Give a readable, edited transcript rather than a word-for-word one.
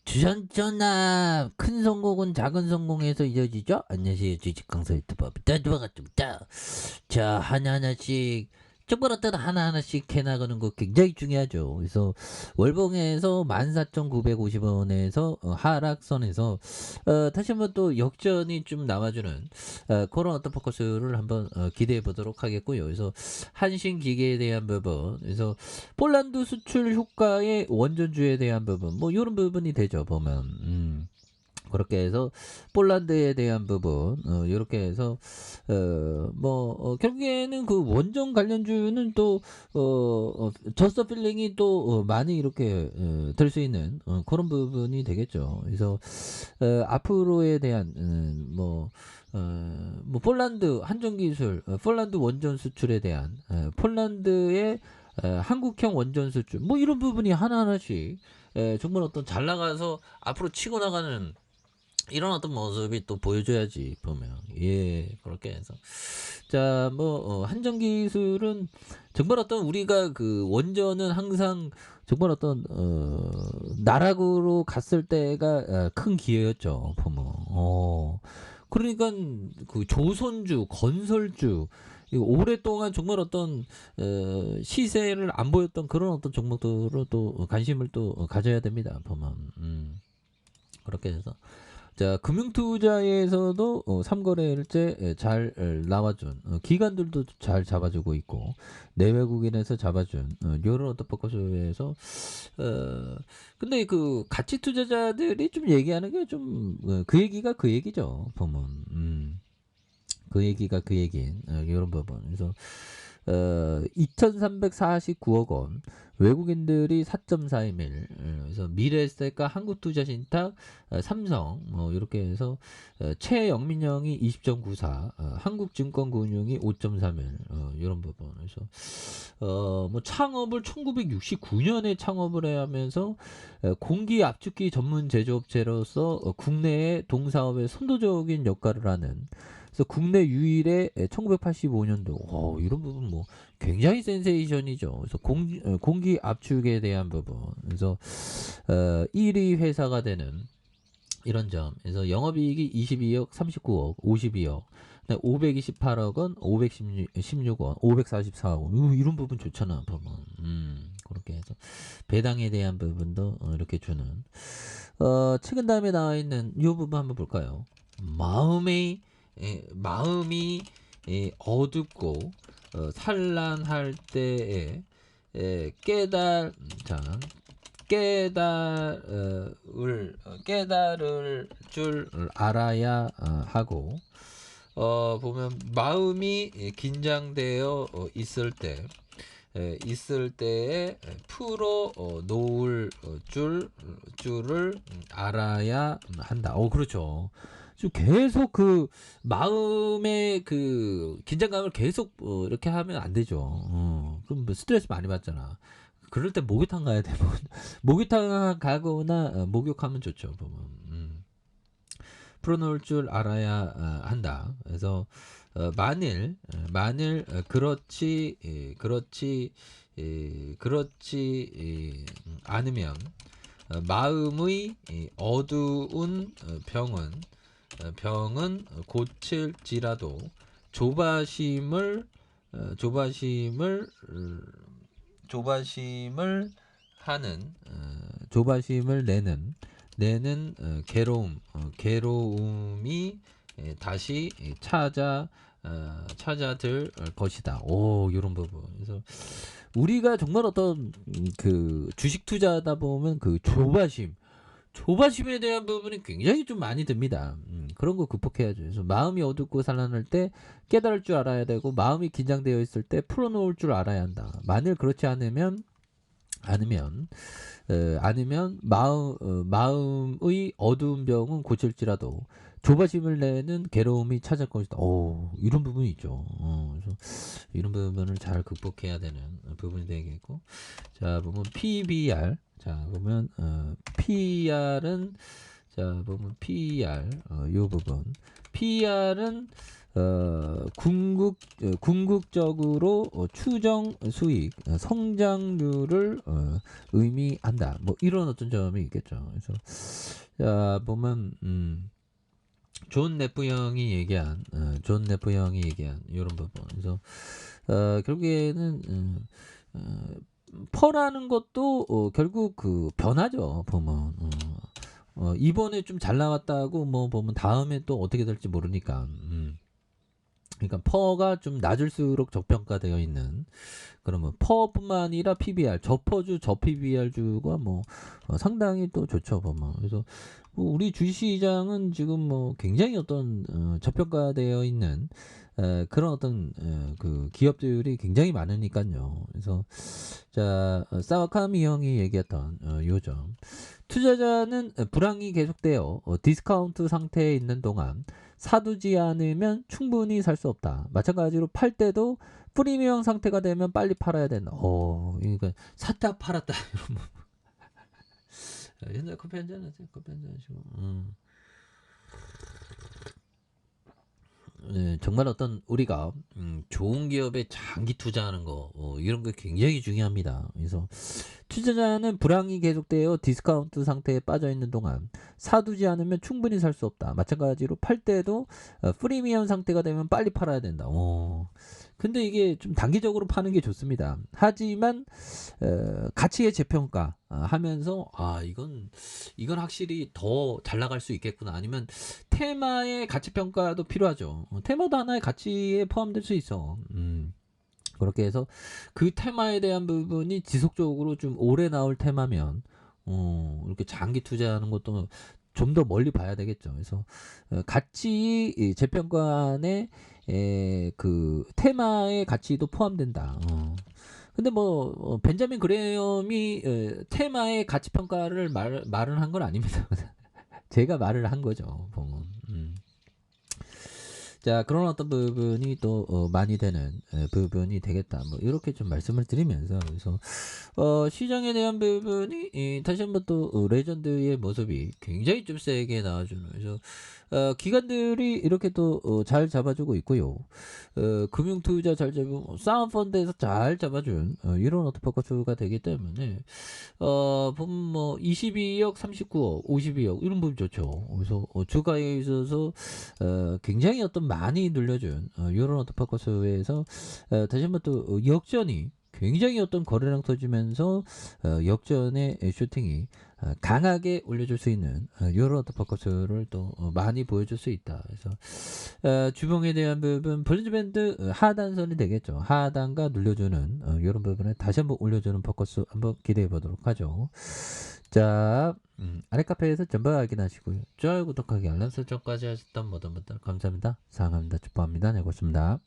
주전전압 큰 성공은 작은 성공에서 이어지죠. 안녕하세요, 주식 강사 유튜버 반갑습니다. 자, 하나하나씩 쪽벌었다 하나하나씩 해나가는 거 굉장히 중요하죠. 그래서 월봉에서 14,950원에서 하락선에서 다시 한번 또 역전이 좀 나와주는 그런 어떤 포커스를 한번 기대해 보도록 하겠고요. 그래서 한신 기계에 대한 부분, 그래서 폴란드 수출 효과의 원전주에 대한 부분, 뭐 이런 부분이 되죠, 보면. 그렇게 해서 폴란드에 대한 부분 이렇게 해서 결국에는 그 원전 관련주는 또 저스트 필링이 또 많이 이렇게 될 수 있는 그런 부분이 되겠죠. 그래서 앞으로에 대한 뭐 폴란드 한전기술, 폴란드 원전 수출에 대한 폴란드의 한국형 원전 수출, 뭐 이런 부분이 하나하나씩 정말 어떤 잘 나가서 앞으로 치고 나가는 이런 어떤 모습이 또 보여줘야지 보면. 예, 그렇게 해서 자, 한전기술은 정말 어떤 우리가 그 원전은 항상 정말 어떤 나락으로 갔을 때가 큰 기회였죠 보면. 그러니까 그 조선주 건설주 이거 오랫동안 정말 어떤 시세를 안 보였던 그런 어떤 종목들로 또 관심을 또 가져야 됩니다 보면. 그렇게 해서 자, 금융투자에서도 3거래일째 잘 나와준 기관들도 잘 잡아주고 있고 내외국인에서 잡아준 이런 어떤 포커스에서 근데 그 가치 투자자들이 좀 얘기하는 게 좀 그 얘기가 그 얘기죠 보면. 그 얘기가 그 얘기인 이런 부분. 그래서 2,349억 원 외국인들이 4.41밀 그래서 미래에셋과 한국투자신탁 삼성 이렇게 해서 최영민형이 20.94 한국증권금융이 5.31 이런 부분. 그래서 뭐 창업을 1969년에 창업을 해야 하면서 공기 압축기 전문 제조업체로서 국내의 동사업에 선도적인 역할을 하는 그래서 국내 유일의 1985년도 이런 부분 뭐 굉장히 센세이션이죠. 그래서 공기 압축에 대한 부분 그래서 1위 회사가 되는 이런 점. 그래서 영업이익이 22억, 39억, 52억, 528억 원, 516원, 544억 원. 이런 부분 좋잖아, 보면. 그렇게 해서 배당에 대한 부분도 이렇게 주는. 최근 다음에 나와 있는 이 부분 한번 볼까요? 마음이 어둡고 산란할 때에 깨달을 줄 알아야 하고 보면 마음이 긴장되어 있을 때에 풀어 놓을 줄을 알아야 한다. 그렇죠. 계속 그 마음의 그 긴장감을 계속 이렇게 하면 안 되죠. 그럼 뭐 스트레스 많이 받잖아. 그럴 때 목욕탕 가야 돼. 목욕탕 가거나 목욕하면 좋죠. 보면. 풀어놓을 줄 알아야 한다. 그래서 만일 그렇지 않으면 마음의 어두운 병은 고칠지라도 조바심을 내는 괴로움이 다시 찾아들 것이다. 이런 부분. 그래서 우리가 정말 어떤 그 주식 투자하다 보면 그 조바심에 대한 부분이 굉장히 좀 많이 듭니다. 그런 거 극복해야죠. 그래서 마음이 어둡고 산란할 때 깨달을 줄 알아야 되고 마음이 긴장되어 있을 때 풀어놓을 줄 알아야 한다. 만일 그렇지 않으면 마음의 어두운 병은 고칠지라도 조바심을 내는 괴로움이 찾을 것이다. 이런 부분이 있죠. 그래서 이런 부분을 잘 극복해야 되는 부분이 되겠고, 자 보면 PBR, 자 보면 PER은 요 부분 PER은 궁극적으로 추정 수익, 성장률을 의미한다. 뭐 이런 어떤 점이 있겠죠. 그래서 자 보면 존 네프 형이 얘기한 이런 부분. 그래서 결국에는 퍼라는 것도 결국 그 변하죠. 보면 이번에 좀 잘 나왔다고 뭐 보면 다음에 또 어떻게 될지 모르니까. 그러니까 퍼가 좀 낮을수록 저평가되어 있는, 그러면 퍼뿐만 아니라 PBR, 저퍼주, 저PBR주가 뭐 상당히 또 좋죠 보면. 그래서 뭐 우리 주시장은 지금 뭐 굉장히 어떤 저평가되어 있는 그런 어떤 그 기업들이 굉장히 많으니까요. 그래서 자 사와카미 형이 얘기했던 요점, 투자자는 불황이 계속되어 디스카운트 상태에 있는 동안 사두지 않으면 충분히 살 수 없다. 마찬가지로 팔 때도 프리미엄 상태가 되면 빨리 팔아야 된다. 그러니까 샀다 팔았다. 옛날 커피 한잔 하세요. 커피 한잔 하시고. 네, 정말 어떤 우리가 좋은 기업에 장기 투자하는 거 이런 게 굉장히 중요합니다. 그래서 투자자는 불황이 계속되어 디스카운트 상태에 빠져 있는 동안 사두지 않으면 충분히 살 수 없다. 마찬가지로 팔 때도 프리미엄 상태가 되면 빨리 팔아야 된다. 근데 이게 좀 단기적으로 파는 게 좋습니다. 하지만 가치의 재평가 하면서 이건 확실히 더 잘 나갈 수 있겠구나. 아니면 테마의 가치 평가도 필요하죠. 테마도 하나의 가치에 포함될 수 있어. 그렇게 해서 그 테마에 대한 부분이 지속적으로 좀 오래 나올 테마면 이렇게 장기 투자하는 것도 좀 더 멀리 봐야 되겠죠. 그래서 가치 재평가 안에 그 테마의 가치도 포함된다. 근데 뭐 벤자민 그레엄이 테마의 가치 평가를 말을 한 건 아닙니다. 제가 말을 한 거죠. 보면. 자 그런 어떤 부분이 또 많이 되는 부분이 되겠다. 뭐 이렇게 좀 말씀을 드리면서, 그래서 시장에 대한 부분이 다시 한번 또 레전드의 모습이 굉장히 좀 세게 나와주는, 그래서 기관들이 이렇게 또 잘 잡아주고 있고요. 금융투자 잘 잡고 사운펀드에서 잘 잡아준 이런 어떤 포커스가 되기 때문에 보면 뭐 22억, 39억, 52억 이런 부분 좋죠. 그래서 주가에 있어서 굉장히 어떤 많이 늘려준 이런 어떤 포커스에서 다시 한번 또 역전이 굉장히 어떤 거래량 터지면서 역전의 슈팅이 강하게 올려줄 수 있는 이런 어떤 포커스를 또 많이 보여줄 수 있다. 그래서 주봉에 대한 부분 브릿지밴드 하단선이 되겠죠. 하단과 눌려주는 이런 부분을 다시 한번 올려주는 포커스 한번 기대해 보도록 하죠. 자 아래 카페에서 전부 확인하시고요. 좋아요, 구독하기, 알람 설정까지 하셨던 모든 분들 감사합니다. 사랑합니다. 축복합니다. 네, 고맙습니다.